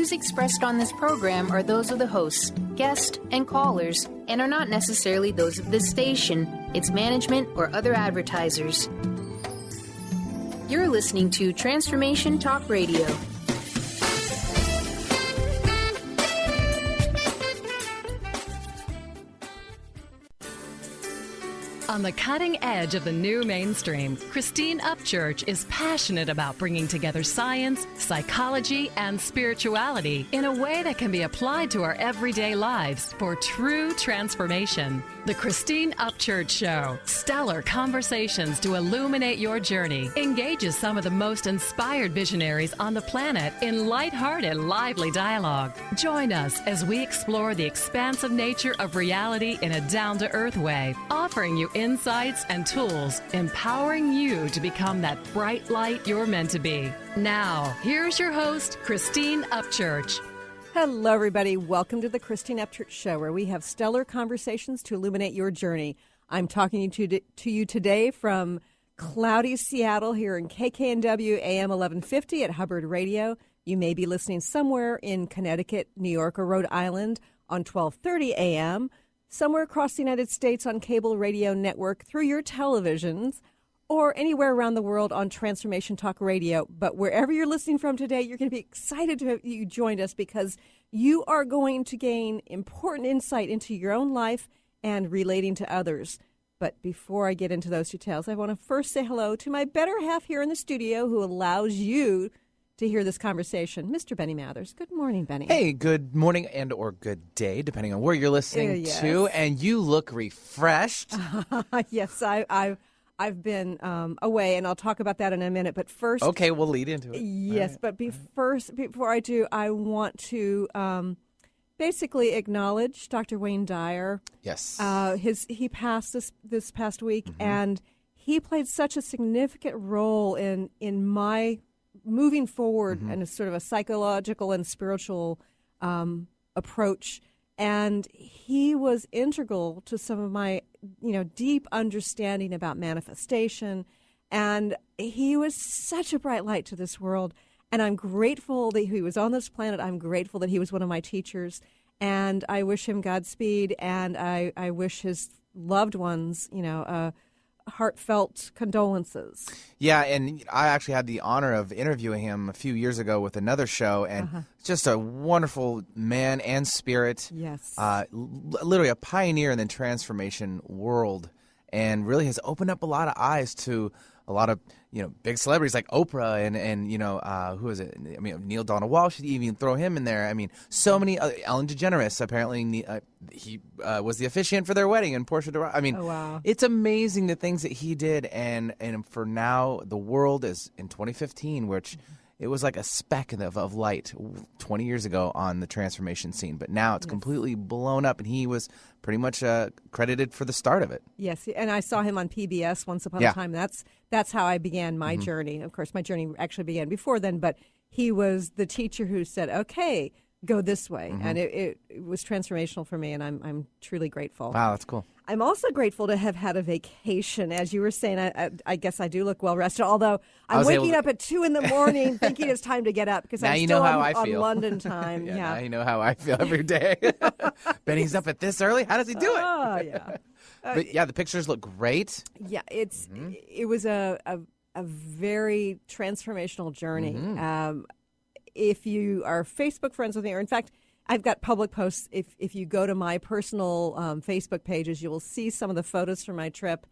views expressed on this program are those of the hosts, guests, and callers, and are not necessarily those of this station, its management, or other advertisers. You're listening to Transformation Talk Radio. On the cutting edge of the new mainstream, Christine Upchurch is passionate about bringing together science, psychology, and spirituality in a way that can be applied to our everyday lives for true transformation. The Christine Upchurch Show, stellar conversations to illuminate your journey, engages some of the most inspired visionaries on the planet in lighthearted, lively dialogue. Join us as we explore the expansive nature of reality in a down-to-earth way, offering you insights and tools, empowering you to become that bright light you're meant to be. Now, here's your host, Christine Upchurch. Hello, everybody. Welcome to the Christine Upchurch Show, where we have stellar conversations to illuminate your journey. I'm talking to you today from cloudy Seattle here in KKNW AM 1150 at Hubbard Radio. You may be listening somewhere in Connecticut, New York, or Rhode Island on 1230 AM, somewhere across the United States on cable radio network through your televisions, or anywhere around the world on Transformation Talk Radio. But wherever you're listening from today, you're going to be excited to have you joined us, because you are going to gain important insight into your own life and relating to others. But before I get into those details, I want to first say hello to my better half here in the studio, who allows you to hear this conversation, Mr. Benny Mathers. Good morning, Benny. Hey, good morning and or good day, depending on where you're listening to. And you look refreshed. Yes, I've been away, and I'll talk about that in a minute. But first, okay, we'll lead into it. Yes, but before I do, I want to basically acknowledge Dr. Wayne Dyer. Yes, he passed this past week, and he played such a significant role in my moving forward and a sort of a psychological and spiritual approach. And he was integral to some of my, deep understanding about manifestation. And he was such a bright light to this world. And I'm grateful that he was on this planet. I'm grateful that he was one of my teachers. And I wish him Godspeed. And I wish his loved ones, heartfelt condolences. Yeah, and I actually had the honor of interviewing him a few years ago with another show, and just a wonderful man and spirit. Yes. Literally a pioneer in the transformation world, and really has opened up a lot of eyes to a lot of big celebrities like Oprah and who is it? I mean, Neil Donald Walsh. You even throw him in there. I mean, so many. Ellen DeGeneres apparently he was the officiant for their wedding, and Portia de Rossi. I mean, oh, wow. It's amazing the things that he did, and for now the world is in 2015, which. It was like a speck of light 20 years ago on the transformation scene, but now it's completely blown up, and he was pretty much credited for the start of it. Yes, and I saw him on PBS once upon a time. That's how I began my journey. Of course, my journey actually began before then, but he was the teacher who said, okay, go this way, and it was transformational for me, and I'm truly grateful. Wow, that's cool. I'm also grateful to have had a vacation. As you were saying, I guess I do look well rested, although I'm waking up at 2 in the morning thinking it's time to get up because I'm still on London time. Now you know how I feel every day. Benny's up at this early? How does he do it? Oh, yeah. But the pictures look great. Yeah, it was a very transformational journey. If you are Facebook friends with me, or in fact, I've got public posts. If you go to my personal Facebook pages, you will see some of the photos from my trip.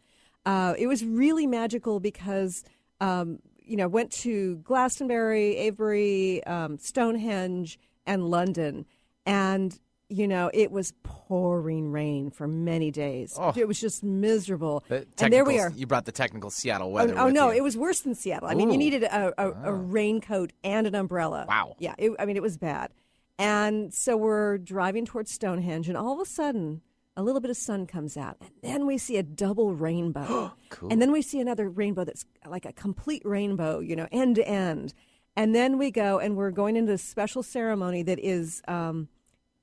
It was really magical because, went to Glastonbury, Avebury, Stonehenge, and London. And, it was pouring rain for many days. Oh. It was just miserable. And there we are. You brought the technical Seattle weather Oh, with no, you. it was worse than Seattle. I mean, you needed a raincoat and an umbrella. Wow. Yeah, it was bad. And so we're driving towards Stonehenge, and all of a sudden, a little bit of sun comes out. And then we see a double rainbow. Cool. And then we see another rainbow that's like a complete rainbow, end to end. And then we go, and we're going into a special ceremony that is,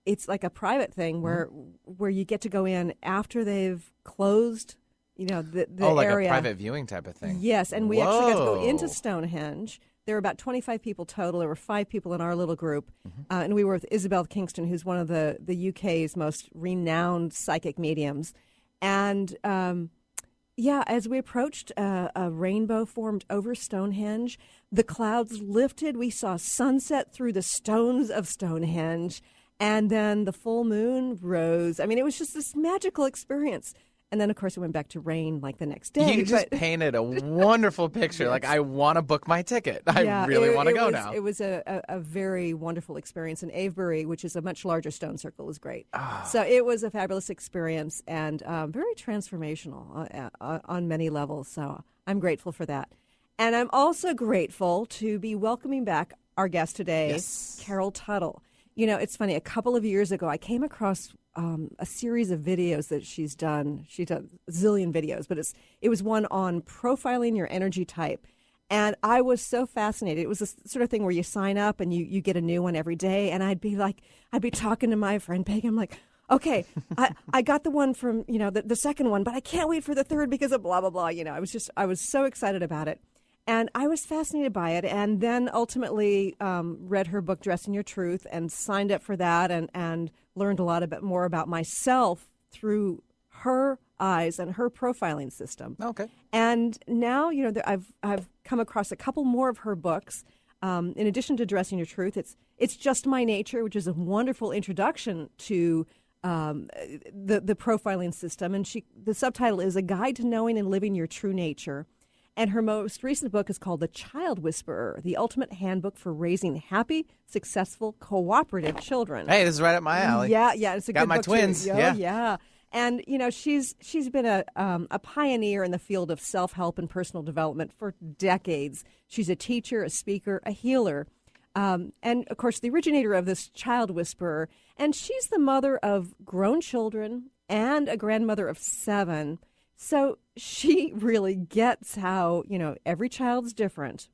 it's like a private thing where you get to go in after they've closed, the like area. A private viewing type of thing. Yes, and we actually got to go into Stonehenge. there were about 25 people total. There were 5 people in our little group, and we were with Isabel Kingston, who's one of the UK's most renowned psychic mediums. And as we approached, a rainbow formed over Stonehenge. The clouds lifted. We saw sunset through the stones of Stonehenge, and then the full moon rose. I mean, it was just this magical experience. And then, of course, it went back to rain like the next day. You just painted a wonderful picture. Yes. Like, I want to book my ticket. I really want to go now. It was a very wonderful experience. And Avebury, which is a much larger stone circle, was great. Oh. So it was a fabulous experience and very transformational on many levels. So I'm grateful for that. And I'm also grateful to be welcoming back our guest today, yes. Carol-Tuttle. You know, it's funny. A couple of years ago, I came across a series of videos that she's done. She's done a zillion videos, but it was one on profiling your energy type. And I was so fascinated. It was this sort of thing where you sign up and you get a new one every day. And I'd be talking to my friend Peg. I'm like, okay, I got the one from, the second one, but I can't wait for the third because of blah, blah, blah. I was so excited about it. And I was fascinated by it, and then ultimately read her book, Dressing Your Truth, and signed up for that and learned a lot more about myself through her eyes and her profiling system. Okay. And now, I've come across a couple more of her books. In addition to Dressing Your Truth, it's Just My Nature, which is a wonderful introduction to the profiling system. And the subtitle is A Guide to Knowing and Living Your True Nature. And her most recent book is called The Child Whisperer, the ultimate handbook for raising happy, successful, cooperative children. Hey, this is right up my alley. Yeah, it's a good book. Got my twins. Too. Yeah. And, she's been a pioneer in the field of self-help and personal development for decades. She's a teacher, a speaker, a healer. And, of course, the originator of this Child Whisperer. And she's the mother of grown children and a grandmother of 7. So she really gets how, every child's different.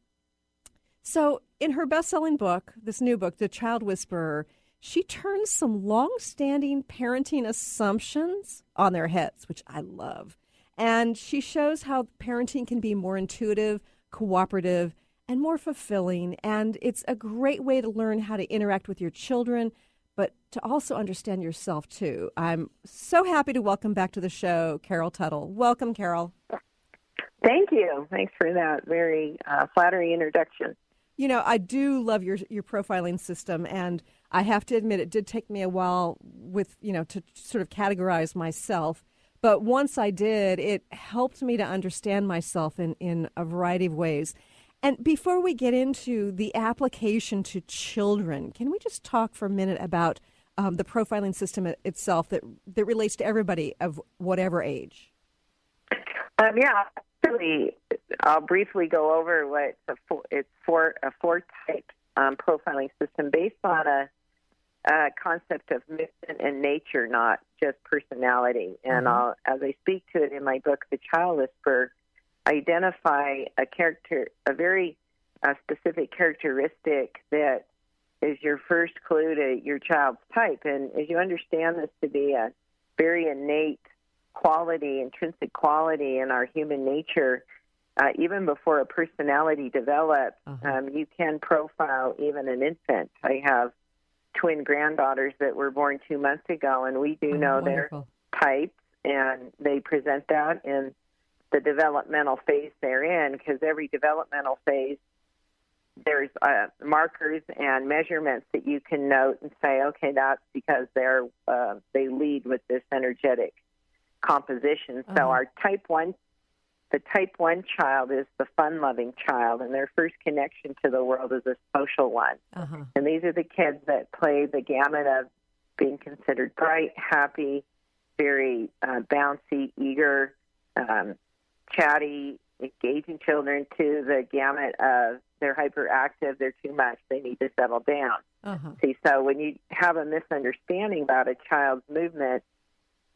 So in her best-selling book, this new book, The Child Whisperer, she turns some long-standing parenting assumptions on their heads, which I love. And she shows how parenting can be more intuitive, cooperative, and more fulfilling. And it's a great way to learn how to interact with your children, but to also understand yourself, too. I'm so happy to welcome back to the show Carol-Tuttle. Welcome, Carol. Thank you. Thanks for that very flattering introduction. I do love your profiling system, and I have to admit it did take me a while to sort of categorize myself. But once I did, it helped me to understand myself in a variety of ways. And before we get into the application to children, can we just talk for a minute about the profiling system itself that relates to everybody of whatever age? Actually, I'll briefly go over what it's a 4-type profiling system based on a concept of movement and nature, not just personality. And as I speak to it in my book, The Child Whisperer, identify a very specific characteristic that is your first clue to your child's type. And as you understand this to be a very innate quality, intrinsic quality in our human nature, even before a personality develops, you can profile even an infant. I have twin granddaughters that were born 2 months ago, and we do know wonderful. Their types, and they present that in the developmental phase they're in, because every developmental phase there's markers and measurements that you can note and say, okay, that's because they lead with this energetic composition. So our the type 1 child is the fun-loving child, and their first connection to the world is a social one. And these are the kids that play the gamut of being considered bright, happy, very bouncy, eager, chatty, engaging children, to the gamut of they're hyperactive, they're too much, they need to settle down. See, so when you have a misunderstanding about a child's movement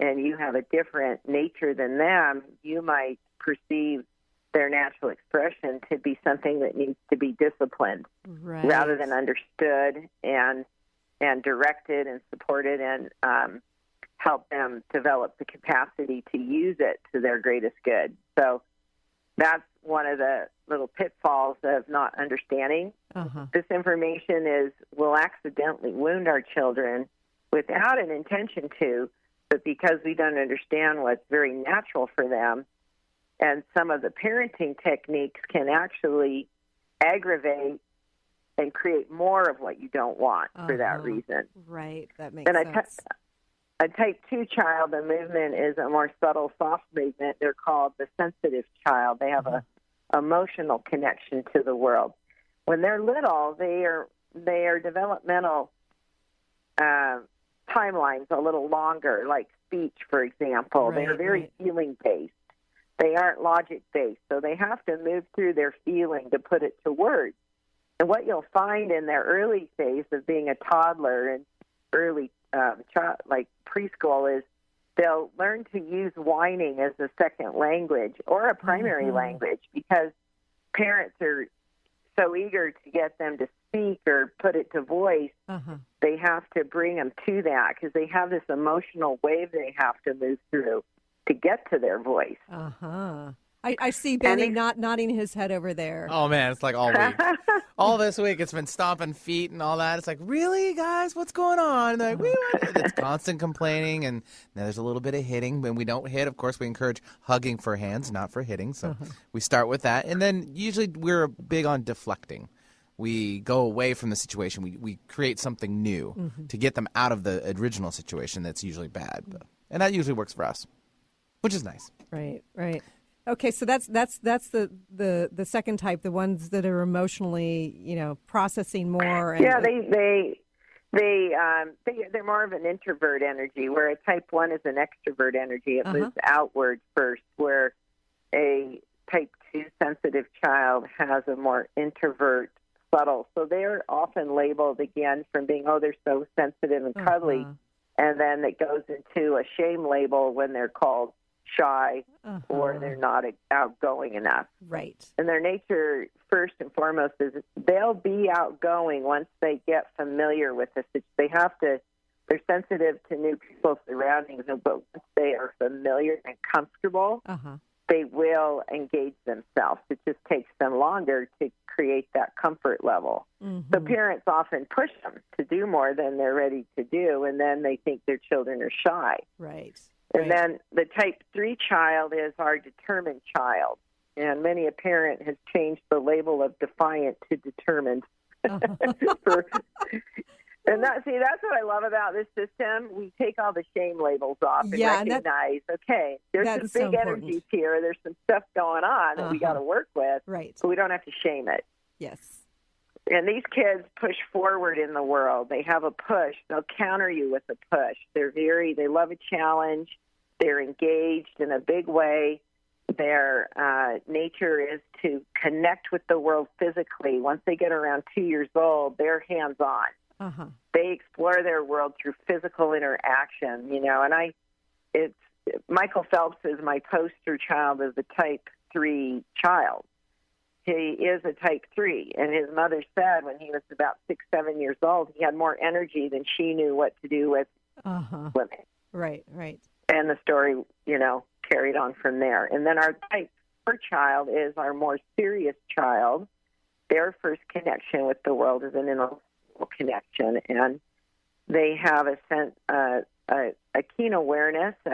and you have a different nature than them, you might perceive their natural expression to be something that needs to be disciplined rather than understood and directed and supported and help them develop the capacity to use it to their greatest good. So that's one of the little pitfalls of not understanding. This information will accidentally wound our children without an intention to, but because we don't understand what's very natural for them. And some of the parenting techniques can actually aggravate and create more of what you don't want for that reason. Right, that makes sense. A type 2 child, the movement is a more subtle, soft movement. They're called the sensitive child. They have a emotional connection to the world. When they're little, they are developmental timelines a little longer, like speech, for example. They're very feeling-based. They aren't logic-based, so they have to move through their feeling to put it to words. And what you'll find in their early phase of being a toddler and early like preschool is they'll learn to use whining as a second language or a primary language because parents are so eager to get them to speak or put it to voice. They have to bring them to that because they have this emotional wave they have to move through to get to their voice. I see Benny nodding his head over there. Oh, man, it's like all week. All this week, it's been stomping feet and all that. It's like, really, guys, what's going on? And they're like, it's constant complaining, and now there's a little bit of hitting. When we don't hit, of course, we encourage hugging for hands, not for hitting. So we start with that. And then usually we're big on deflecting. We go away from the situation. We create something new to get them out of the original situation that's usually bad. And that usually works for us, which is nice. Right. Okay, so that's the second type, the ones that are emotionally, processing more. And, they're more of an introvert energy, where a type 1 is an extrovert energy. It moves outward first, where a type 2 sensitive child has a more introvert, subtle. So they're often labeled again from being, they're so sensitive and cuddly, and then it goes into a shame label when they're called shy or they're not outgoing enough. Right. And their nature, first and foremost, is they'll be outgoing once they get familiar with this. They're sensitive to new people's surroundings, but once they are familiar and comfortable, they will engage themselves. It just takes them longer to create that comfort level. So parents often push them to do more than they're ready to do, and then they think their children are shy. Right. And then the type 3 child is our determined child. And many a parent has changed the label of defiant to determined. And that's what I love about this system. We take all the shame labels off and recognize, there's some big energies here. There's some stuff going on that we got to work with. Right. So we don't have to shame it. Yes. And these kids push forward in the world. They have a push. They'll counter you with a push. They love a challenge. They're engaged in a big way. Their nature is to connect with the world physically. Once they get around 2 years old, they're hands-on. They explore their world through physical interaction, and Michael Phelps is my poster child as a type 3 child. He is a type 3, and his mother said when he was about 6, 7 years old, he had more energy than she knew what to do with women. Right. And the story, carried on from there. And then our type 4 child is our more serious child. Their first connection with the world is an intellectual connection, and they have a keen awareness. They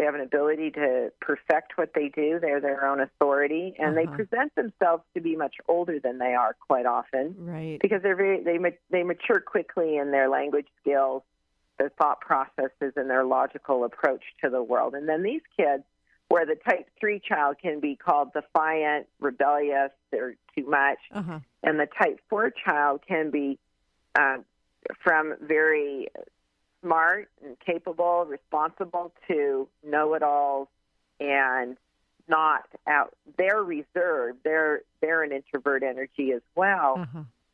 have an ability to perfect what they do. They're their own authority, and they present themselves to be much older than they are quite often. Right. Because they mature quickly in their language skills, their thought processes, and their logical approach to the world. And then these kids, where the type 3 child can be called defiant, rebellious, they're too much, and the type 4 child can be from very smart and capable, responsible to know-it-alls and not out. They're reserved. They're an introvert energy as well.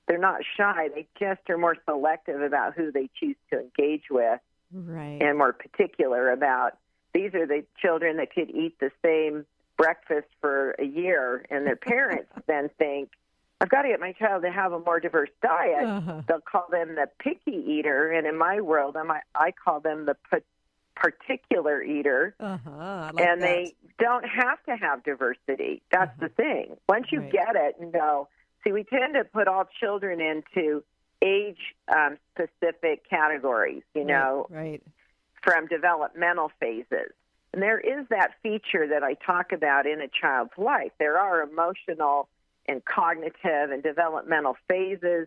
They're not shy. They just are more selective about who they choose to engage with, and more particular about. These are the children that could eat the same breakfast for a year, and their parents then think, I've got to get my child to have a more diverse diet. They'll call them the picky eater, and in my world, I call them the particular eater, and they don't have to have diversity. That's the thing. Once you get it and go, see, we tend to put all children into age-specific categories, from developmental phases. And there is that feature that I talk about in a child's life. There are emotional and cognitive and developmental phases,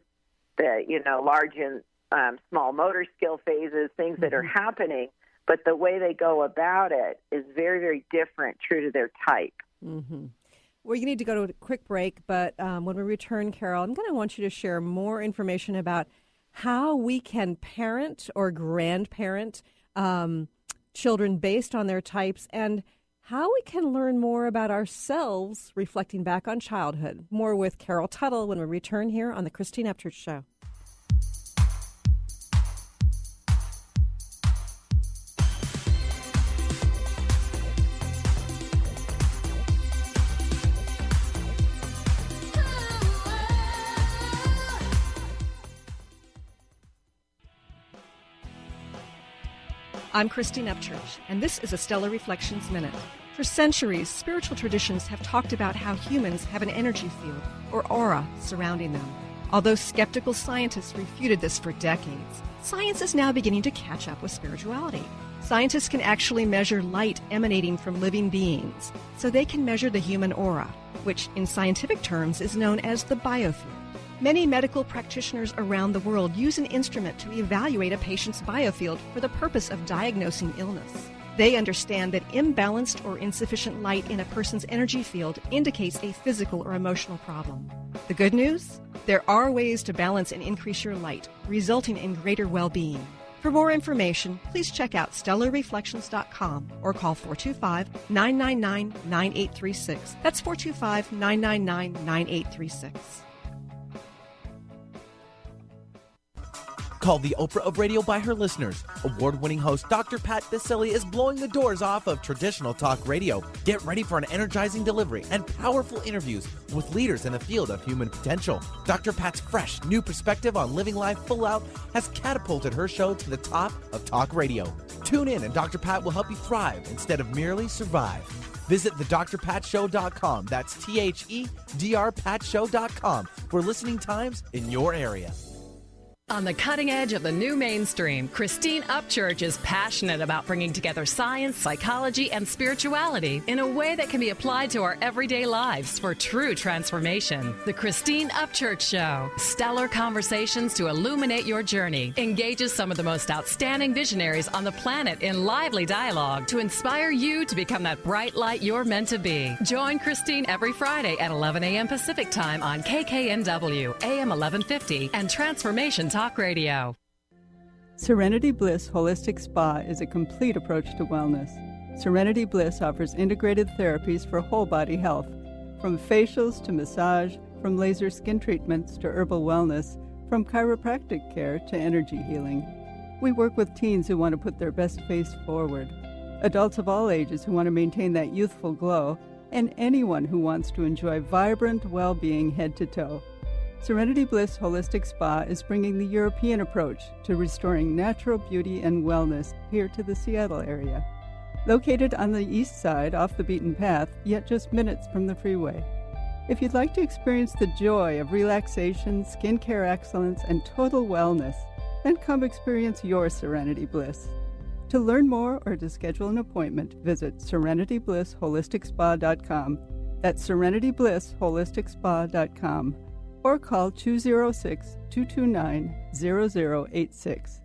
large and small motor skill phases, things that are happening, but the way they go about it is very, very different, true to their type. Mm-hmm. Well, you need to go to a quick break, but when we return, Carol, I'm going to want you to share more information about how we can parent or grandparent children based on their types, and how we can learn more about ourselves reflecting back on childhood. More with Carol Tuttle when we return here on the Christine Upchurch Show. I'm Christine Upchurch, and this is a Stellar Reflections Minute. For centuries, spiritual traditions have talked about how humans have an energy field, or aura, surrounding them. Although skeptical scientists refuted this for decades, science is now beginning to catch up with spirituality. Scientists can actually measure light emanating from living beings, so they can measure the human aura, which in scientific terms is known as the biofield. Many medical practitioners around the world use an instrument to evaluate a patient's biofield for the purpose of diagnosing illness. They understand that imbalanced or insufficient light in a person's energy field indicates a physical or emotional problem. The good news? There are ways to balance and increase your light, resulting in greater well-being. For more information, please check out stellarreflections.com or call 425-999-9836. That's 425-999-9836. Called the Oprah of Radio by her listeners, award-winning host Dr. Pat Baccili is blowing the doors off of traditional talk radio. Get ready for an energizing delivery and powerful interviews with leaders in the field of human potential. Dr. Pat's fresh, new perspective on living life full out has catapulted her show to the top of talk radio. Tune in and Dr. Pat will help you thrive instead of merely survive. Visit thedrpatshow.com. That's THEDRPatshow.com for listening times in your area. On the cutting edge of the new mainstream, Christine Upchurch is passionate about bringing together science, psychology, and spirituality in a way that can be applied to our everyday lives for true transformation. The Christine Upchurch Show, stellar conversations to illuminate your journey, engages some of the most outstanding visionaries on the planet in lively dialogue to inspire you to become that bright light you're meant to be. Join Christine every Friday at 11 a.m. Pacific Time on KKNW, AM 1150, and Transformation Talk Radio. Serenity Bliss Holistic Spa is a complete approach to wellness. Serenity Bliss offers integrated therapies for whole body health, from facials to massage, from laser skin treatments to herbal wellness, from chiropractic care to energy healing. We work with teens who want to put their best face forward, adults of all ages who want to maintain that youthful glow, and anyone who wants to enjoy vibrant well-being head to toe. Serenity Bliss Holistic Spa is bringing the European approach to restoring natural beauty and wellness here to the Seattle area. Located on the east side off the beaten path, yet just minutes from the freeway. If you'd like to experience the joy of relaxation, skincare excellence, and total wellness, then come experience your Serenity Bliss. To learn more or to schedule an appointment, visit SerenityBlissHolisticSpa.com. That's SerenityBlissHolisticSpa.com. Or call 206-229-0086.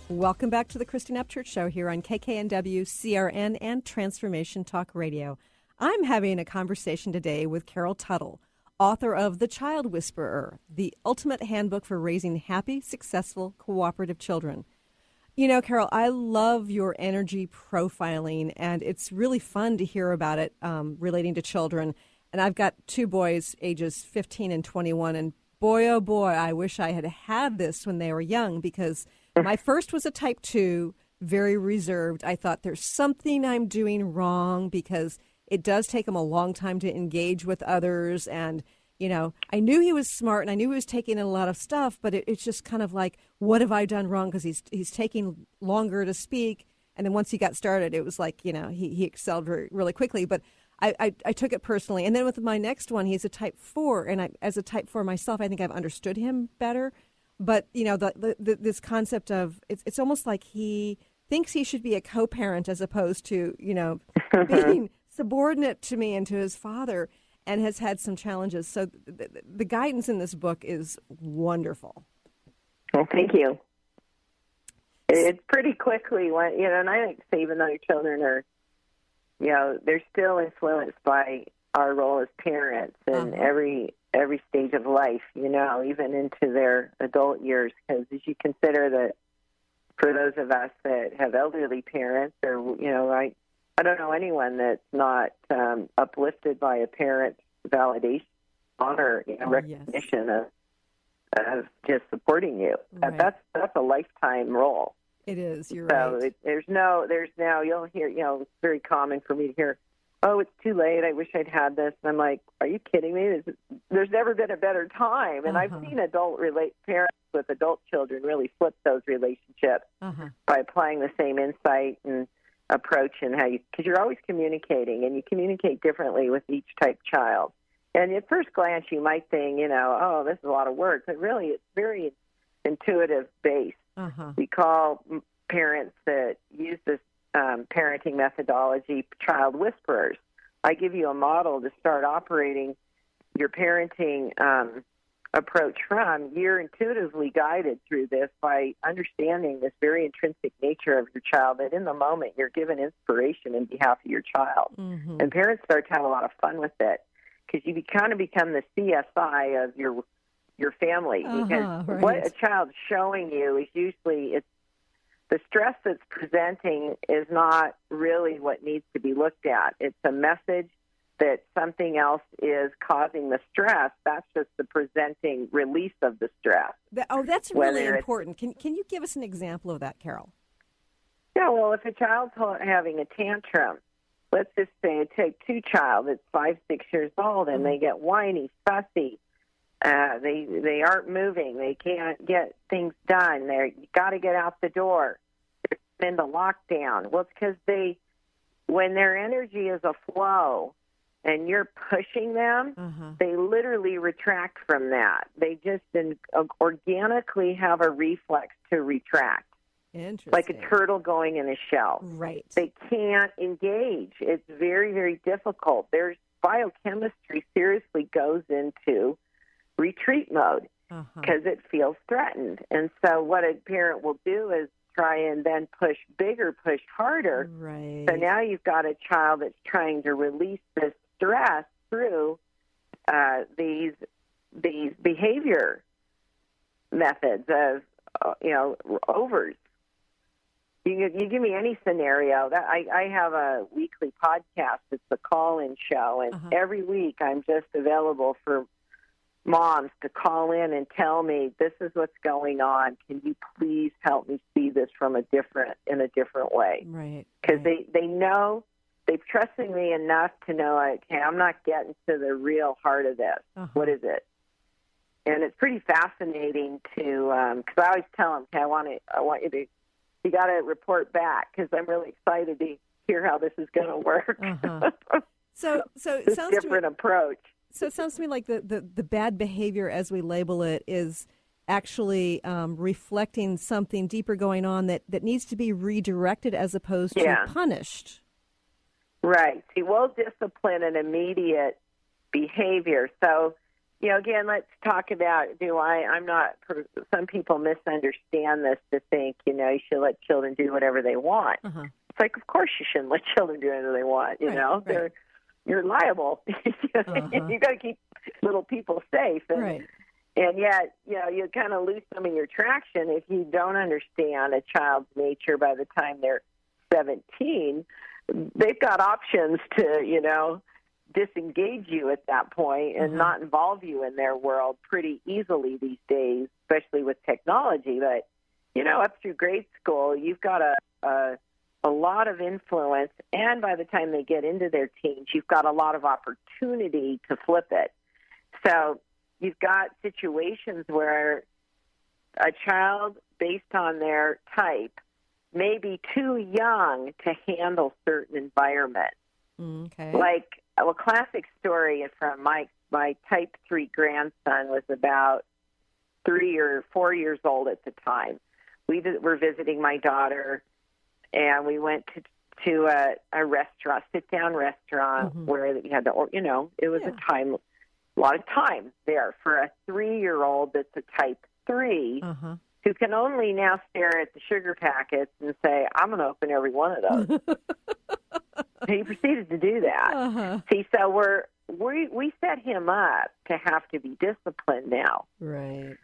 Welcome back to the Christine Upchurch Show here on KKNW, CRN, and Transformation Talk Radio. I'm having a conversation today with Carol Tuttle, author of The Child Whisperer, the ultimate handbook for raising happy, successful, cooperative children. You know, Carol, I love your energy profiling, and it's really fun to hear about it relating to children. And I've got two boys, ages 15 and 21, and boy, oh boy, I wish I had had this when they were young, because My first was a type 2, very reserved. I thought there's something I'm doing wrong because it does take him a long time to engage with others. And, you know, I knew he was smart and I knew he was taking in a lot of stuff, but it's just kind of like, what have I done wrong? Because he's taking longer to speak. And then once he got started, it was like, you know, he excelled really quickly. But I took it personally. And then with my next one, he's a type 4. And as a type 4 myself, I think I've understood him better. But, you know, this concept of it's almost like he thinks he should be a co-parent as opposed to, you know, being subordinate to me and to his father, and has had some challenges. So the guidance in this book is wonderful. Well, thank you. It's pretty quickly, when, you know, and I think even though your children are, you know, they're still influenced by our role as parents in every stage of life, you know, even into their adult years. Because as you consider that for those of us that have elderly parents, or, you know, I don't know anyone that's not uplifted by a parent's validation, honor, you know, recognition of just supporting you. Right. That's a lifetime role. It is. You're right. So there's now you'll hear, you know, it's very common for me to hear, oh, it's too late. I wish I'd had this. And I'm like, are you kidding me? There's never been a better time. And I've seen parents with adult children really flip those relationships by applying the same insight and approach, and because you're always communicating, and you communicate differently with each type child. And at first glance, you might think, you know, oh, this is a lot of work, but really it's very intuitive based. We call parents that use this parenting methodology child whisperers. I give you a model to start operating your parenting approach from. You're intuitively guided through this by understanding this very intrinsic nature of your child, that in the moment you're given inspiration in behalf of your child. And parents start to have a lot of fun with it, because you kind of become the CSI of your family, because what a child's showing you is usually the stress that's presenting is not really what needs to be looked at. It's a message that something else is causing the stress. That's just the presenting release of the stress. That's really important. Can you give us an example of that, Carol? Yeah, well, if a child's having a tantrum, let's just say take two child that's 5, 6 years old, and they get whiny, fussy. They aren't moving. They can't get things done. You got to get out the door. They're into lockdown. Well, it's because when their energy is a flow and you're pushing them, they literally retract from that. They just organically have a reflex to retract. Interesting. Like a turtle going in a shell. Right. They can't engage. It's very, very difficult. There's biochemistry seriously goes into retreat mode because it feels threatened. And so what a parent will do is try and then push bigger, push harder. Right. So now you've got a child that's trying to release this stress through these behavior methods of, overs. You give me any scenario. That I have a weekly podcast. It's the call-in show, and every week I'm just available for moms to call in and tell me, this is what's going on. Can you please help me see this in a different way? Right. Because they know, they've trusted me enough to know, okay, I'm not getting to the real heart of this. What is it? And it's pretty fascinating to, because I always tell them, okay, I want you got to report back, because I'm really excited to hear how this is going to work. So it sounds different approach. So it sounds to me like the bad behavior, as we label it, is actually reflecting something deeper going on that needs to be redirected as opposed to punished. Right. See, we'll discipline an immediate behavior. So, again, let's talk about, some people misunderstand this to think, you should let children do whatever they want. It's like, of course you shouldn't let children do whatever they want, Right. You're liable. You got to keep little people safe. And yet, you kind of lose some of your traction if you don't understand a child's nature by the time they're 17. They've got options to, disengage you at that point and not involve you in their world pretty easily these days, especially with technology. But up through grade school, you've got a lot of influence, and by the time they get into their teens, you've got a lot of opportunity to flip it. So you've got situations where a child, based on their type, may be too young to handle certain environments. Okay. Like a classic story from my type 3 grandson was about 3 or 4 years old at the time. We were visiting my daughter, and we went to a restaurant, sit-down restaurant, where you had to, it was a lot of time there for a 3-year-old that's a type 3 who can only now stare at the sugar packets and say, I'm going to open every one of those. He proceeded to do that. See, so we set him up to have to be disciplined now. Right.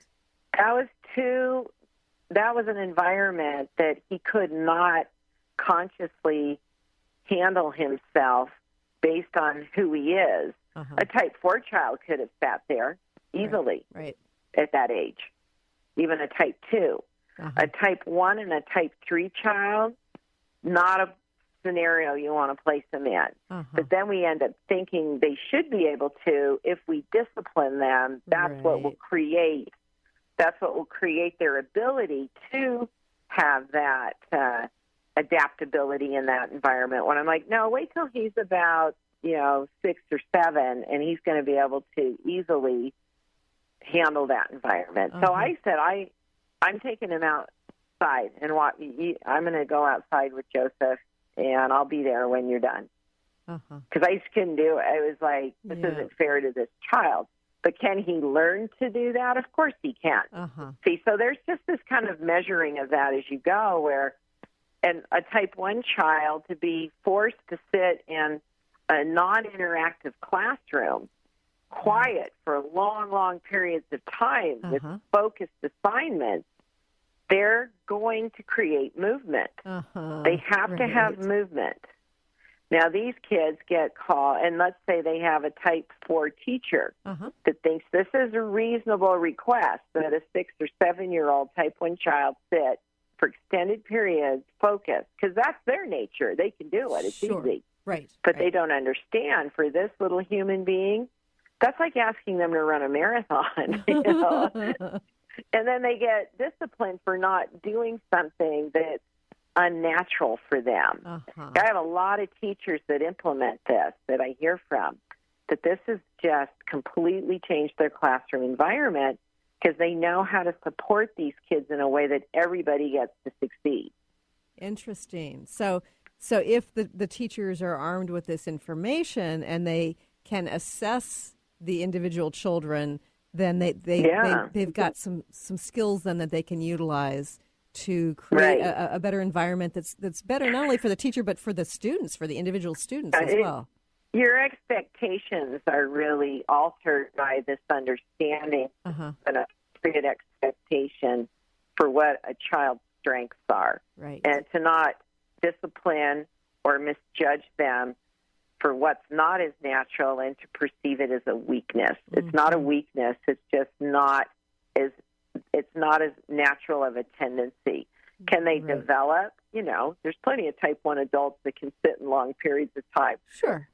That was an environment that he could not consciously handle himself based on who he is. A type 4 child could have sat there easily at that age, even a type 2. A type 1 and a type 3 child, not a scenario you want to place them in. But then we end up thinking they should be able to, if we discipline them, that's what will create their ability to have that adaptability in that environment. When I'm like, no, wait till he's about 6 or 7, and he's going to be able to easily handle that environment. So I said, I'm taking him outside, and I'm going to go outside with Joseph, and I'll be there when you're done. Because I just couldn't do it. I was like, this isn't fair to this child. But can he learn to do that? Of course he can. See, so there's just this kind of measuring of that as you go, where a type 1 child to be forced to sit in a non-interactive classroom, quiet for long, long periods of time with focused assignments, they're going to create movement. They have to have movement. Now, these kids get called, and let's say they have a type 4 teacher that thinks this is a reasonable request that a 6 or 7-year-old type 1 child sit for extended periods, focus, because that's their nature. They can do it. It's easy. Right. But they don't understand, for this little human being, that's like asking them to run a marathon, And then they get disciplined for not doing something that's unnatural for them. I have a lot of teachers that implement this, that I hear from, that this has just completely changed their classroom environment because they know how to support these kids in a way that everybody gets to succeed. Interesting. So if the teachers are armed with this information and they can assess the individual children, then they've got some skills then that they can utilize to create a better environment that's better not only for the teacher but for the students, for the individual students as well. Your expectations are really altered by this understanding and a created expectation for what a child's strengths are. Right. And to not discipline or misjudge them for what's not as natural and to perceive it as a weakness. It's not a weakness. It's just not as natural of a tendency. Can they develop? There's plenty of type 1 adults that can sit in long periods of time. Sure.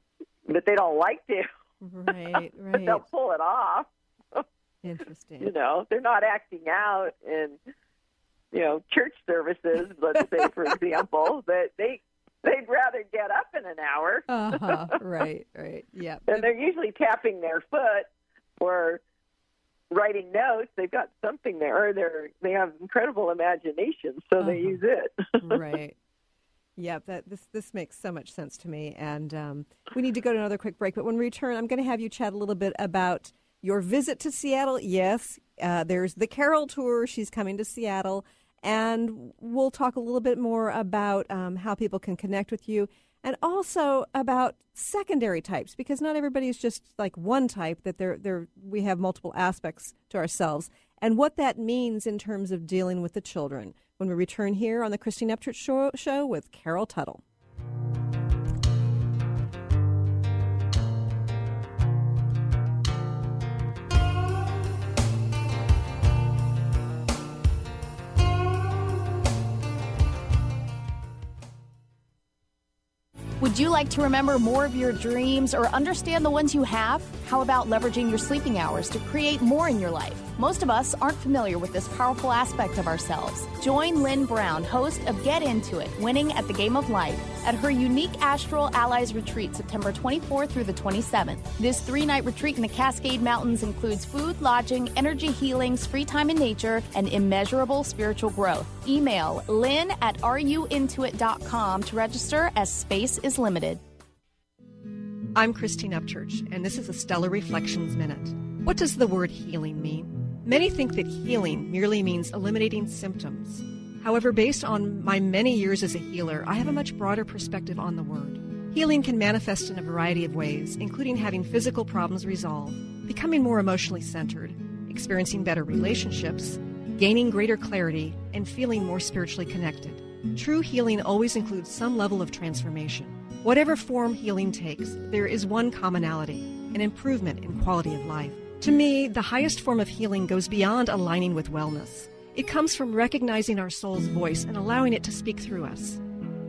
But they don't like to. Right. But they'll pull it off. Interesting. They're not acting out in, church services, let's say, for example, but they'd rather get up in an hour. Right. Yeah. And they're usually tapping their foot or writing notes. They've got something there, or they have incredible imagination, so they use it. Right. Yeah, this makes so much sense to me. And we need to go to another quick break. But when we return, I'm going to have you chat a little bit about your visit to Seattle. Yes, there's the Carol Tour. She's coming to Seattle. And we'll talk a little bit more about how people can connect with you, and also about secondary types, because not everybody is just like one type, that we have multiple aspects to ourselves, and what that means in terms of dealing with the children when we return here on the Christine Upchurch Show with Carol-Tuttle. Would you like to remember more of your dreams or understand the ones you have? How about leveraging your sleeping hours to create more in your life? Most of us aren't familiar with this powerful aspect of ourselves. Join Lynn Brown, host of Get Into It, Winning at the Game of Life, at her unique Astral Allies Retreat, September 24th through the 27th. This 3-night retreat in the Cascade Mountains includes food, lodging, energy healings, free time in nature, and immeasurable spiritual growth. Email lynn@ruintoit.com to register, as space is limited. I'm Christine Upchurch, and this is a Stellar Reflections Minute. What does the word healing mean? Many think that healing merely means eliminating symptoms. However, based on my many years as a healer, I have a much broader perspective on the word. Healing can manifest in a variety of ways, including having physical problems resolved, becoming more emotionally centered, experiencing better relationships, gaining greater clarity, and feeling more spiritually connected. True healing always includes some level of transformation. Whatever form healing takes, there is one commonality: an improvement in quality of life. To me, the highest form of healing goes beyond aligning with wellness. It comes from recognizing our soul's voice and allowing it to speak through us.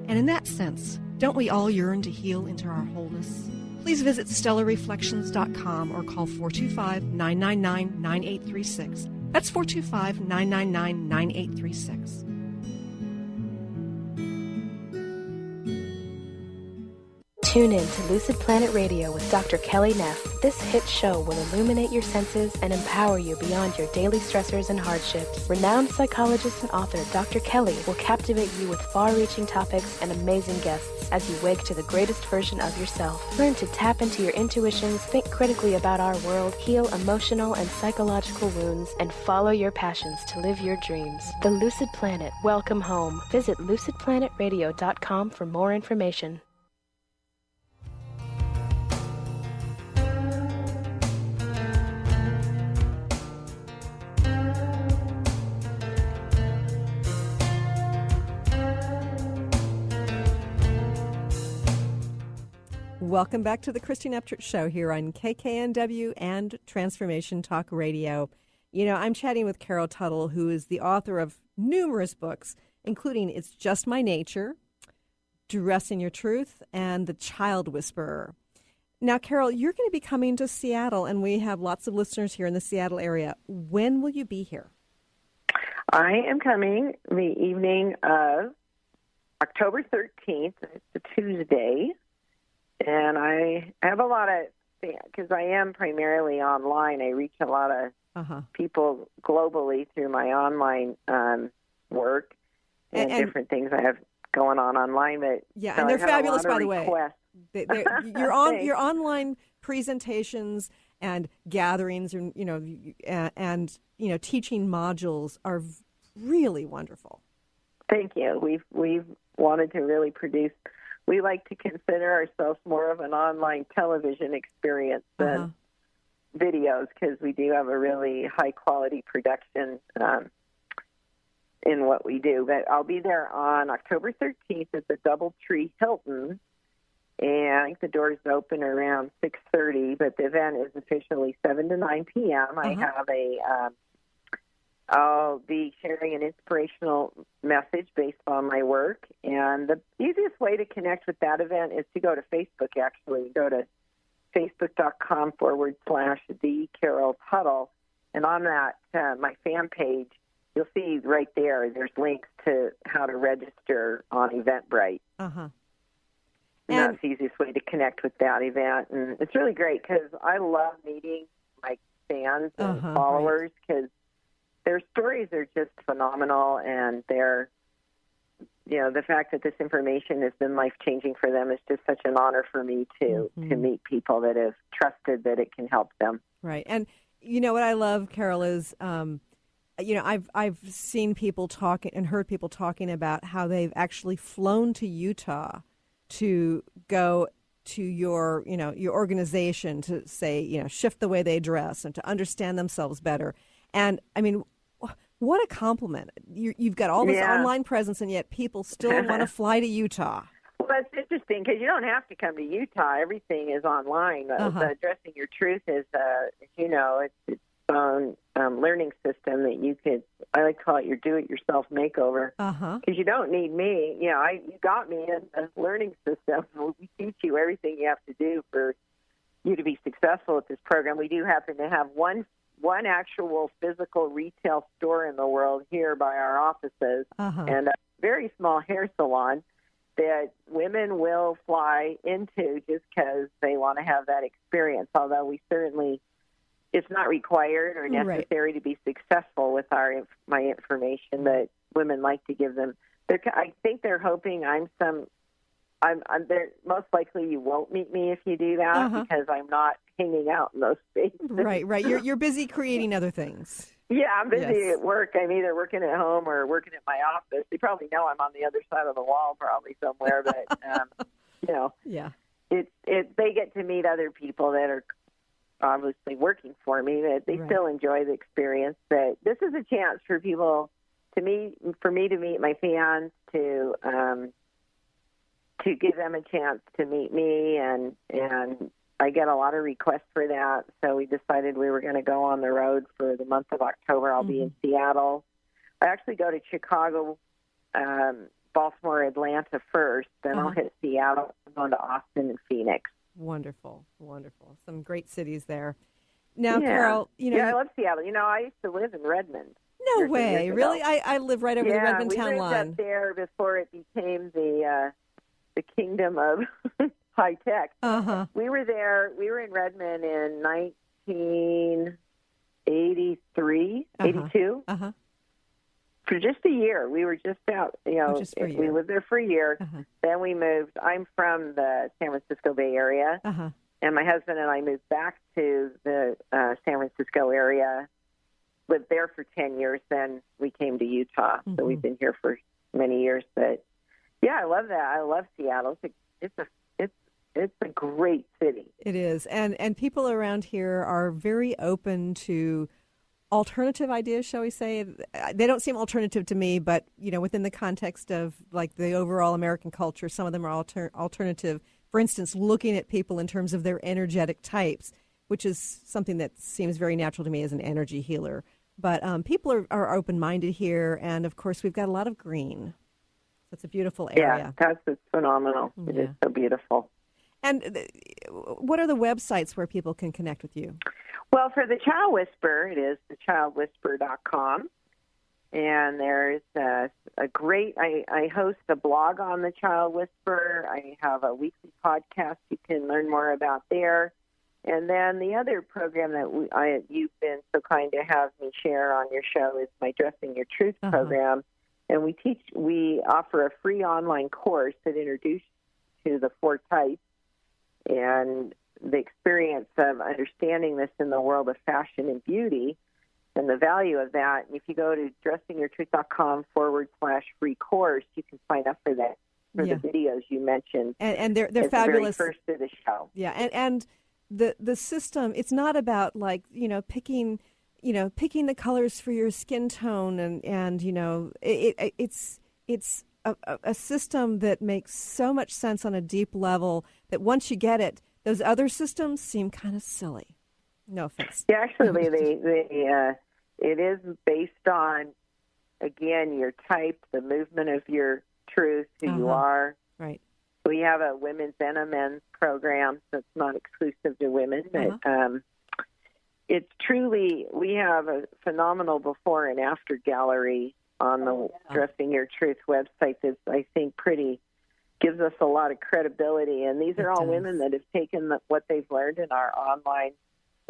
And in that sense, don't we all yearn to heal into our wholeness? Please visit stellarreflections.com or call 425-999-9836. That's 425-999-9836. Tune in to Lucid Planet Radio with Dr. Kelly Neff. This hit show will illuminate your senses and empower you beyond your daily stressors and hardships. Renowned psychologist and author Dr. Kelly will captivate you with far-reaching topics and amazing guests as you wake to the greatest version of yourself. Learn to tap into your intuitions, think critically about our world, heal emotional and psychological wounds, and follow your passions to live your dreams. The Lucid Planet. Welcome home. Visit lucidplanetradio.com for more information. Welcome back to the Christine Upchurch Show here on KKNW and Transformation Talk Radio. You know, I'm chatting with Carol-Tuttle, who is the author of numerous books, including It's Just My Nature, Dressing Your Truth, and The Child Whisperer. Now, Carol, you're going to be coming to Seattle, and we have lots of listeners here in the Seattle area. When will you be here? I am coming the evening of October 13th. It's a Tuesday. And I have a lot of, because I am primarily online, I reach a lot of people globally through my online work and different things I have going on online. But yeah, so and they're fabulous, by the way. Your online presentations and gatherings, and teaching modules are really wonderful. Thank you. We've wanted to really produce. We like to consider ourselves more of an online television experience than videos, because we do have a really high-quality production in what we do. But I'll be there on October 13th at the Doubletree Hilton, and I think the doors open around 6:30, but the event is officially 7 to 9 p.m. I have I'll be sharing an inspirational message based on my work, and the easiest way to connect with that event is to go to Facebook, actually. Go to facebook.com/the carol-tuttle, and on that, my fan page, you'll see right there's links to how to register on Eventbrite. And that's the easiest way to connect with that event, and it's really great because I love meeting my fans and followers, because their stories are just phenomenal, and they're, the fact that this information has been life-changing for them is just such an honor for me to meet people that have trusted that it can help them. Right. And what I love, Carol, is, I've seen people talking and heard people talking about how they've actually flown to Utah to go to your organization to say, shift the way they dress and to understand themselves better. And I mean, what a compliment. You've got all this online presence, and yet people still want to fly to Utah. Well, that's interesting, because you don't have to come to Utah. Everything is online. The Dressing Your Truth is, it's its own learning system that you could, I like to call it your do-it-yourself makeover. Because you don't need me. You got me in the learning system. We teach you everything you have to do for you to be successful at this program. We do happen to have one actual physical retail store in the world here by our offices, and a very small hair salon that women will fly into just because they want to have that experience, although we certainly, it's not required or necessary to be successful with my information, but women like to give them. I think they're hoping they're, most likely you won't meet me if you do that because I'm not hanging out in those spaces. Right. You're busy creating other things. Yeah, I'm busy at work. I'm either working at home or working at my office. You probably know I'm on the other side of the wall probably somewhere, but, they get to meet other people that are obviously working for me, that they still enjoy the experience. But this is a chance for people for me to meet my fans, to give them a chance to meet me, and I get a lot of requests for that, so we decided we were going to go on the road for the month of October. I'll be in Seattle. I actually go to Chicago, Baltimore, Atlanta first, then I'll hit Seattle, I'm going to Austin and Phoenix. Wonderful. Some great cities there. Now, Carol, I love Seattle. I used to live in Redmond. No way, really? I live right over the Redmond town line. We lived up there before it became the kingdom of high tech. We were there. We were in Redmond in 1983, 82. For just a year. We were just out. We lived there for a year. Then we moved. I'm from the San Francisco Bay Area, and my husband and I moved back to the San Francisco area. Lived there for 10 years. Then we came to Utah. So we've been here for many years. But yeah, I love that. I love Seattle. It's a great city. It is. And people around here are very open to alternative ideas, shall we say. They don't seem alternative to me, but, within the context of, like, the overall American culture, some of them are alternative. For instance, looking at people in terms of their energetic types, which is something that seems very natural to me as an energy healer. But people are open-minded here, and, of course, we've got a lot of green. So it's a beautiful area. Yeah, it's phenomenal. It is so beautiful. And what are the websites where people can connect with you? Well, for the Child Whisperer, it is thechildwhisperer.com. And there's a great, I host a blog on the Child Whisperer. I have a weekly podcast you can learn more about there. And then the other program that you've been so kind to have me share on your show is my Dressing Your Truth program. And we offer a free online course that introduces you to the 4 types and the experience of understanding this in the world of fashion and beauty and the value of that. And if you go to dressingyourtruth.com/free course, you can sign up for that, for the videos you mentioned. And they're fabulous. The very first of the show. Yeah, and the system, it's not about, like, picking the colors for your skin tone, and it's a system that makes so much sense on a deep level that once you get it, those other systems seem kind of silly. No offense. Yeah, actually, it is based on, again, your type, the movement of your truth, who you are. Right. We have a women's and a men's program, so it's not exclusive to women, but it's truly, we have a phenomenal before and after gallery on the Dressing Your Truth website that's, I think, gives us a lot of credibility. And these are all women that have taken what they've learned in our online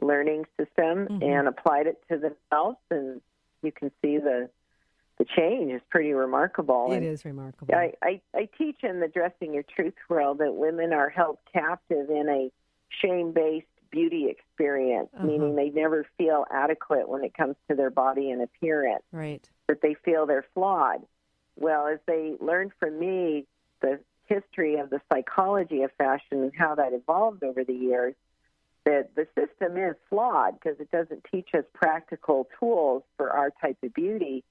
learning system and applied it to themselves. And you can see the change is pretty remarkable. It is remarkable. I teach in the Dressing Your Truth world that women are held captive in a shame-based beauty experience, meaning they never feel adequate when it comes to their body and appearance. Right. That they feel they're flawed. Well, as they learn from me the history of the psychology of fashion and how that evolved over the years, that the system is flawed because it doesn't teach us practical tools for our type of beauty.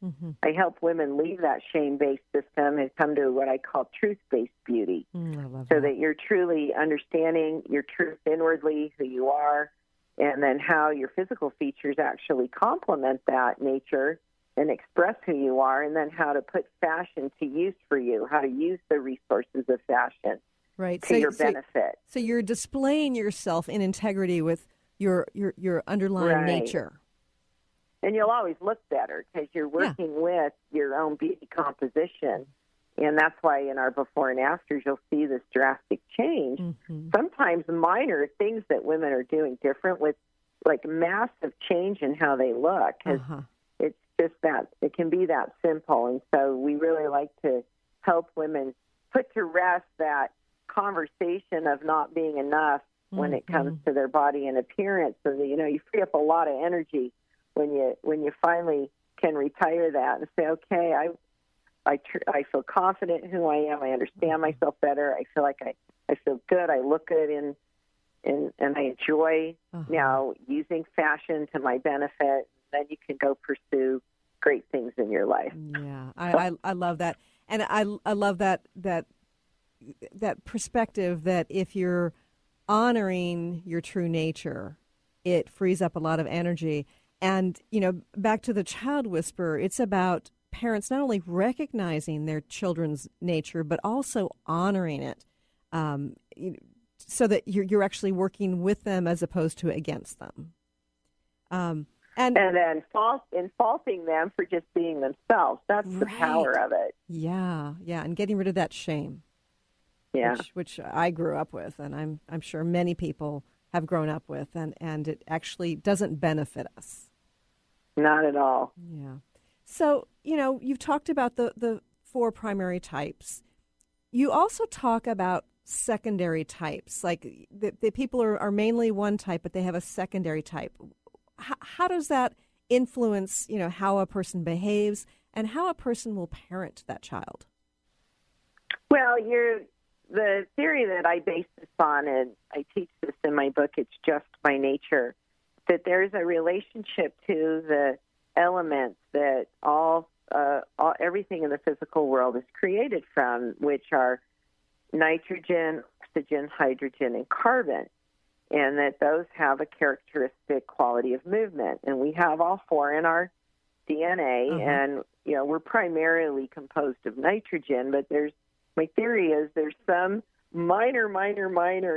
I help women leave that shame-based system and come to what I call truth-based beauty, so that you're truly understanding your truth inwardly, who you are, and then how your physical features actually complement that nature and express who you are, and then how to put fashion to use for you, how to use the resources of fashion to your benefit. So you're displaying yourself in integrity with your underlying nature. And you'll always look better because you're working with your own beauty composition. And that's why in our before and afters, you'll see this drastic change. Mm-hmm. Sometimes minor things that women are doing different with, like, massive change in how they look. It's just that, it can be that simple. And so we really like to help women put to rest that conversation of not being enough when it comes to their body and appearance. So that, you free up a lot of energy when you finally can retire that and say, okay, I feel confident in who I am. I understand myself better. I feel like I feel good. I look good and I enjoy now using fashion to my benefit. Then you can go pursue great things in your life. Yeah, I love that, and I love that perspective that if you're honoring your true nature, it frees up a lot of energy. And back to the child whisperer, it's about parents not only recognizing their children's nature, but also honoring it, so that you're actually working with them as opposed to against them. And then faulting them for just being themselves. That's the power of it. Yeah, and getting rid of that shame. Yeah, which I grew up with, and I'm sure many people have grown up with, and it actually doesn't benefit us. Not at all. Yeah. So, you've talked about the 4 primary types. You also talk about secondary types, like the people are mainly one type, but they have a secondary type. How does that influence, how a person behaves and how a person will parent that child? Well, the theory that I base this on, and I teach this in my book, It's Just by Nature, that there's a relationship to the elements that everything in the physical world is created from, which are nitrogen, oxygen, hydrogen, and carbon, and that those have a characteristic quality of movement. And we have all 4 in our DNA, and we're primarily composed of nitrogen, but my theory is there's some minor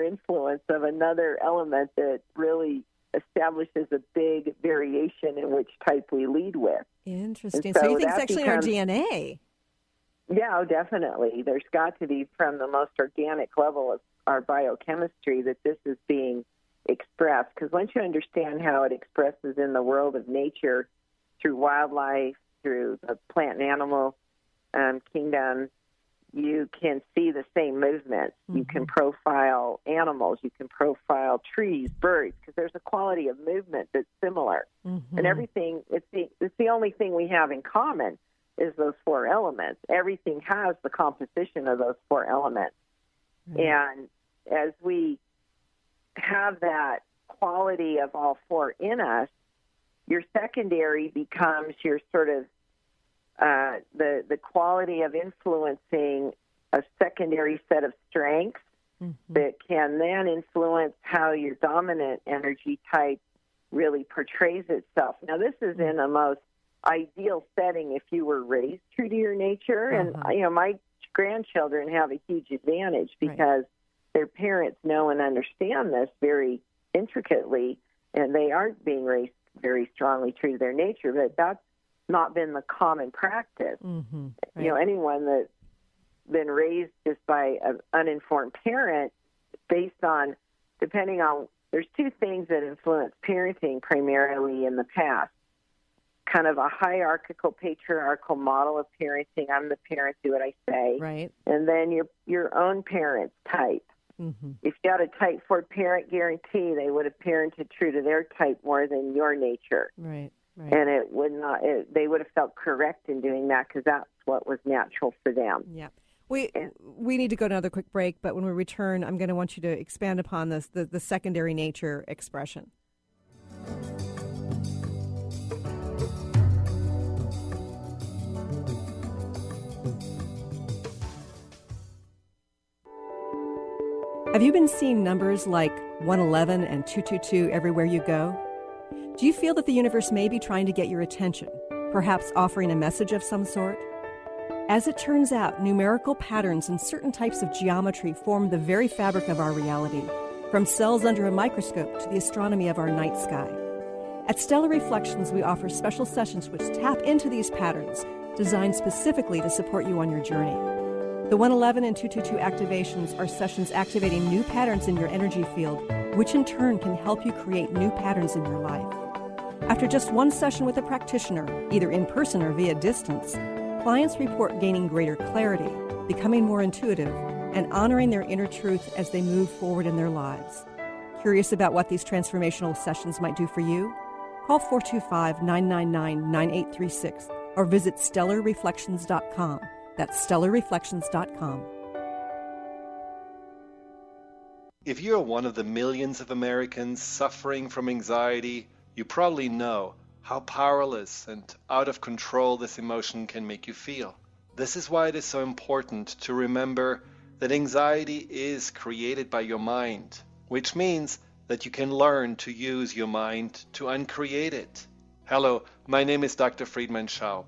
influence of another element that really establishes a big variation in which type we lead with. Interesting. So you think it's actually in our DNA? Yeah, definitely. There's got to be, from the most organic level of our biochemistry, that this is being expressed. Because once you understand how it expresses in the world of nature, through wildlife, through the plant and animal kingdom, you can see the same movements. You can profile animals. You can profile trees, birds, because there's a quality of movement that's similar. And everything, it's the only thing we have in common is those 4 elements. Everything has the composition of those 4 elements. And as we have that quality of all 4 in us, your secondary becomes your sort of the quality of influencing a secondary set of strengths that can then influence how your dominant energy type really portrays itself. Now, this is in a most ideal setting if you were raised true to your nature. And, my grandchildren have a huge advantage because their parents know and understand this very intricately, and they aren't being raised very strongly true to their nature, but that's not been the common practice. Anyone that's been raised just by an uninformed parent, there's 2 things that influence parenting primarily in the past. Kind of a hierarchical, patriarchal model of parenting. I'm the parent, do what I say. Right. And then your own parent's type. If you had a type 4 parent, guarantee they would have parented true to their type more than your nature. Right. And it would not. They would have felt correct in doing that because that's what was natural for them. Yeah. We need to go to another quick break, but when we return, I'm going to want you to expand upon this, the secondary nature expression. Have you been seeing numbers like 111 and 222 everywhere you go? Do you feel that the universe may be trying to get your attention, perhaps offering a message of some sort? As it turns out, numerical patterns and certain types of geometry form the very fabric of our reality, from cells under a microscope to the astronomy of our night sky. At Stellar Reflections, we offer special sessions which tap into these patterns, designed specifically to support you on your journey. The 111 and 222 activations are sessions activating new patterns in your energy field, which in turn can help you create new patterns in your life. After just one session with a practitioner, either in person or via distance, clients report gaining greater clarity, becoming more intuitive, and honoring their inner truth as they move forward in their lives. Curious about what these transformational sessions might do for you? Call 425-999-9836 or visit stellarreflections.com. That's stellarreflections.com. If you're one of the millions of Americans suffering from anxiety, you probably know how powerless and out of control this emotion can make you feel. This is why it is so important to remember that anxiety is created by your mind, which means that you can learn to use your mind to uncreate it. Hello, my name is Dr. Friedman Schaub.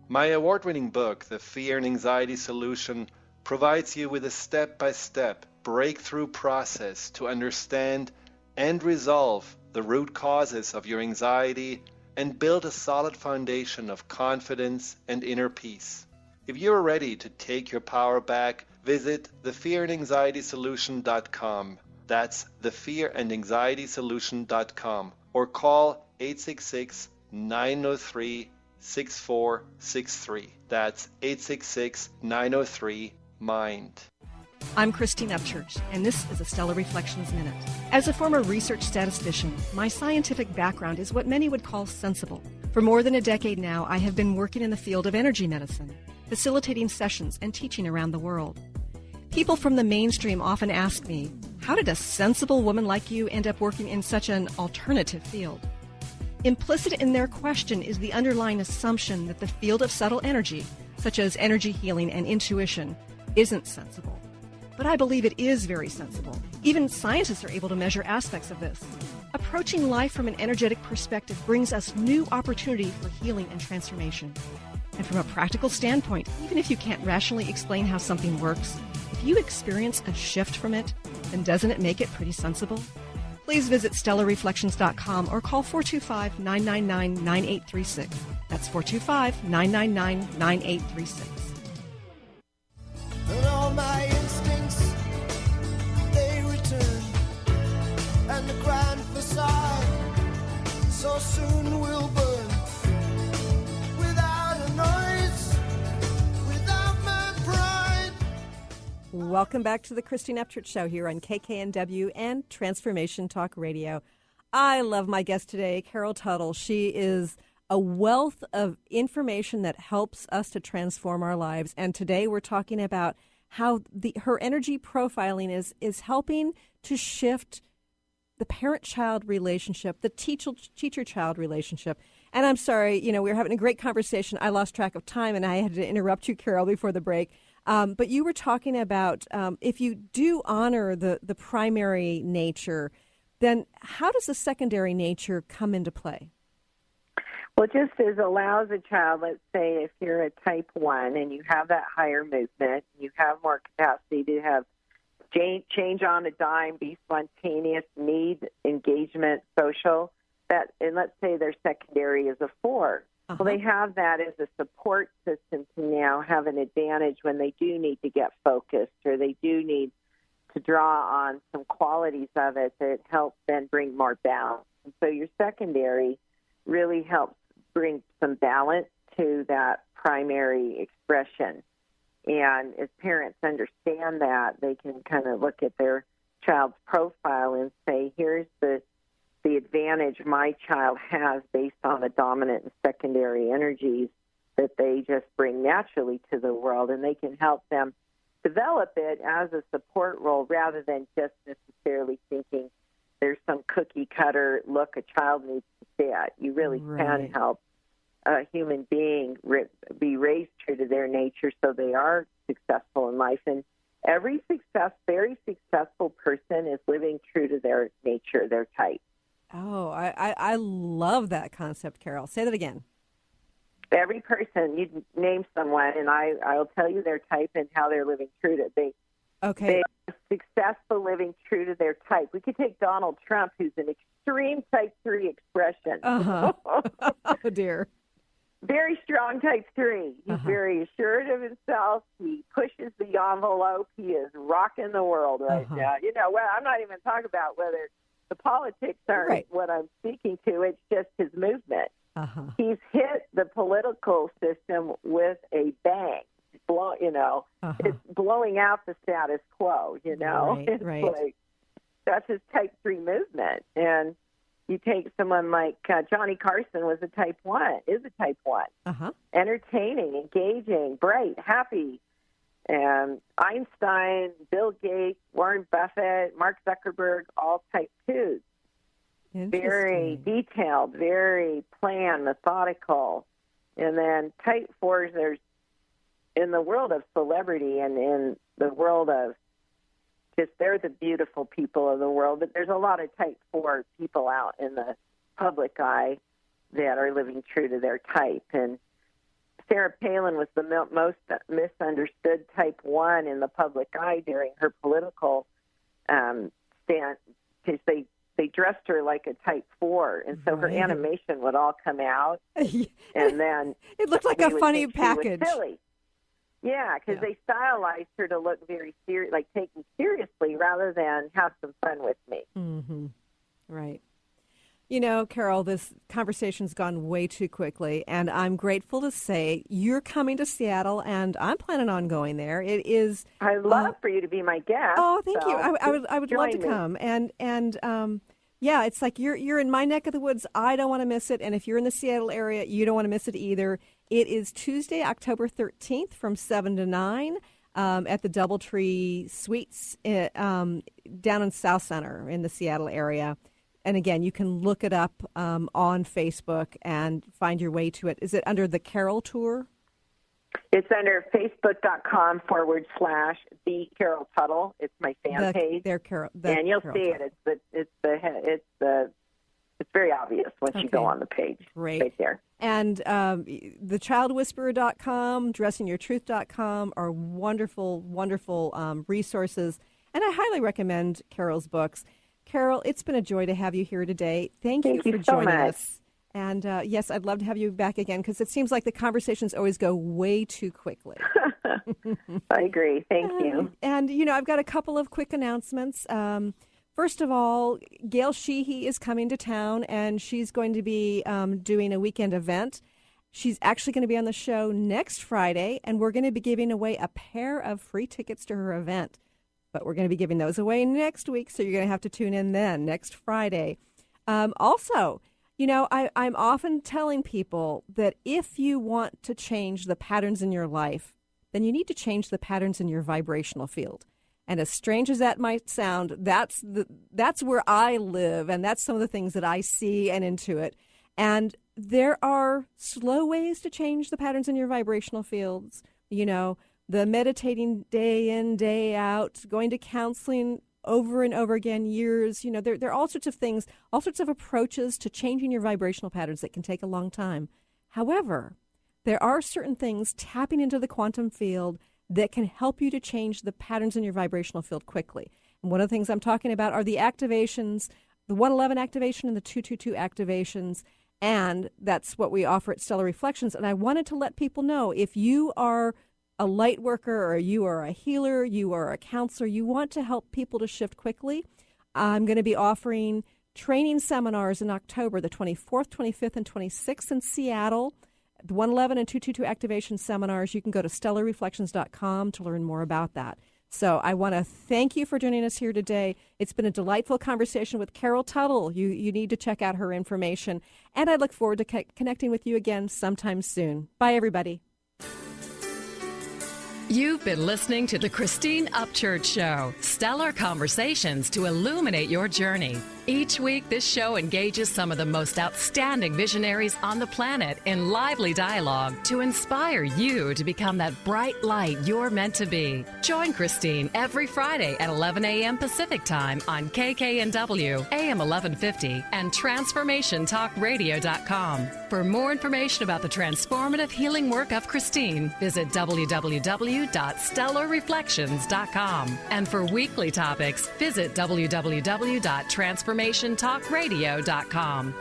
My award-winning book, The Fear and Anxiety Solution, provides you with a step-by-step breakthrough process to understand and resolve the root causes of your anxiety and build a solid foundation of confidence and inner peace. If you're ready to take your power back, visit thefearandanxietysolution.com. That's thefearandanxietysolution.com or call 866-903-6463. That's 866-903-MIND. I'm Christine Upchurch, and this is a Stellar Reflections Minute. As a former research statistician, my scientific background is what many would call sensible. For more than a decade now, I have been working in the field of energy medicine, facilitating sessions and teaching around the world. People from the mainstream often ask me, how did a sensible woman like you end up working in such an alternative field? Implicit in their question is the underlying assumption that the field of subtle energy, such as energy healing and intuition, isn't sensible. But I believe it is very sensible. Even scientists are able to measure aspects of this. Approaching life from an energetic perspective brings us new opportunity for healing and transformation. And from a practical standpoint, even if you can't rationally explain how something works, if you experience a shift from it, then doesn't it make it pretty sensible? Please visit stellarreflections.com or call 425-999-9836. That's 425-999-9836. And all my instincts, they return, and the grand facade so soon will burn, without a noise, without my pride. Welcome back to the Christine Upchurch Show here on KKNW and Transformation Talk Radio. I love my guest today, Carol-Tuttle. She is a wealth of information that helps us to transform our lives. And today we're talking about how her energy profiling is helping to shift the parent-child relationship, the teacher-child relationship. And I'm sorry, we were having a great conversation. I lost track of time, and I had to interrupt you, Carol, before the break. But you were talking about if you do honor the primary nature, then how does the secondary nature come into play? Well, just as allows a child, let's say if you're a type 1 and you have that higher movement, you have more capacity to have change on a dime, be spontaneous, need engagement, social, and let's say their secondary is a 4. Uh-huh. Well, they have that as a support system to now have an advantage when they do need to get focused or they do need to draw on some qualities of it that help then bring more balance. And so your secondary really helps bring some balance to that primary expression. And as parents understand that, they can kind of look at their child's profile and say, here's the advantage my child has based on the dominant and secondary energies that they just bring naturally to the world, and they can help them develop it as a support role rather than just necessarily thinking there's some cookie-cutter look a child needs to get. You really can help a human being be raised true to their nature so they are successful in life. And Every very successful person is living true to their nature, their type. Oh, I love that concept, Carol. Say that again. Every person, you name someone, and I'll tell you their type and how they're living true to it. Okay. They are successful living true to their type. We could take Donald Trump, who's an extreme type 3 expression. Uh-huh. Oh, dear. Very strong type 3. He's very assured of himself. He pushes the envelope. He is rocking the world right now. You know, well, I'm not even talking about whether the politics aren't what I'm speaking to. It's just his movement. He's hit the political system with a bang. It's blowing out the status quo, you know. Right. Like, that's his type 3 movement. And you take someone like Johnny Carson is a type 1. Entertaining, engaging, bright, happy. And Einstein, Bill Gates, Warren Buffett, Mark Zuckerberg, all type 2s. Very detailed, very planned, methodical. And then type 4s, there's in the world of celebrity and in the world of just they're the beautiful people of the world, but there's a lot of type 4 people out in the public eye that are living true to their type. And Sarah Palin was the most misunderstood type 1 in the public eye during her political stand, because they dressed her like a type 4, and so her animation would all come out, and then it looked like a funny package. Silly. Yeah, because they stylized her to look very serious, like taken seriously, rather than have some fun with me. Mm-hmm. Right. You know, Carol, this conversation's gone way too quickly, and I'm grateful to say you're coming to Seattle, and I'm planning on going there. It is. I'd love for you to be my guest. Oh, thank you. I would love to come, and yeah, it's like you're in my neck of the woods. I don't want to miss it, and if you're in the Seattle area, you don't want to miss it either. It is Tuesday, October 13th, from 7 to 9 at the DoubleTree Suites down in South Center in the Seattle area. And again, you can look it up on Facebook and find your way to it. Is it under the Carol Tour? It's under facebook.com/the carol-tuttle. It's my fan page. And you'll see it. It's very obvious once you go on the page. Great. Right there. And thechildwhisperer.com, dressingyourtruth.com are wonderful, wonderful resources. And I highly recommend Carol's books. Carol, it's been a joy to have you here today. Thank you for joining us. And yes, I'd love to have you back again, because it seems like the conversations always go way too quickly. I agree. Thank you. And, you know, I've got a couple of quick announcements. First of all, Gail Sheehy is coming to town, and she's going to be doing a weekend event. She's actually going to be on the show next Friday, and we're going to be giving away a pair of free tickets to her event. But we're going to be giving those away next week, so you're going to have to tune in then, next Friday. Also, you know, I'm often telling people that if you want to change the patterns in your life, then you need to change the patterns in your vibrational field. And as strange as that might sound, that's where I live, and that's some of the things that I see and intuit. And there are slow ways to change the patterns in your vibrational fields. You know, the meditating day in, day out, going to counseling over and over again, years. You know, there are all sorts of things, all sorts of approaches to changing your vibrational patterns that can take a long time. However, there are certain things, tapping into the quantum field, that can help you to change the patterns in your vibrational field quickly. And one of the things I'm talking about are the activations, the 111 activation and the 222 activations, and that's what we offer at Stellar Reflections. And I wanted to let people know, if you are a light worker, or you are a healer, you are a counselor, you want to help people to shift quickly, I'm going to be offering training seminars in October, the 24th, 25th, and 26th in Seattle. The 111 and 222 activation seminars. You can go to stellarreflections.com to learn more about that. So I want to thank you for joining us here today. It's been a delightful conversation with Carol Tuttle. You need to check out her information. And I look forward to connecting with you again sometime soon. Bye, everybody. You've been listening to the Christine Upchurch Show. Stellar conversations to illuminate your journey. Each week, this show engages some of the most outstanding visionaries on the planet in lively dialogue to inspire you to become that bright light you're meant to be. Join Christine every Friday at 11 a.m. Pacific Time on KKNW, AM 1150, and TransformationTalkRadio.com. For more information about the transformative healing work of Christine, visit www.stellarreflections.com. And for weekly topics, visit www.transformationtalkradio.com.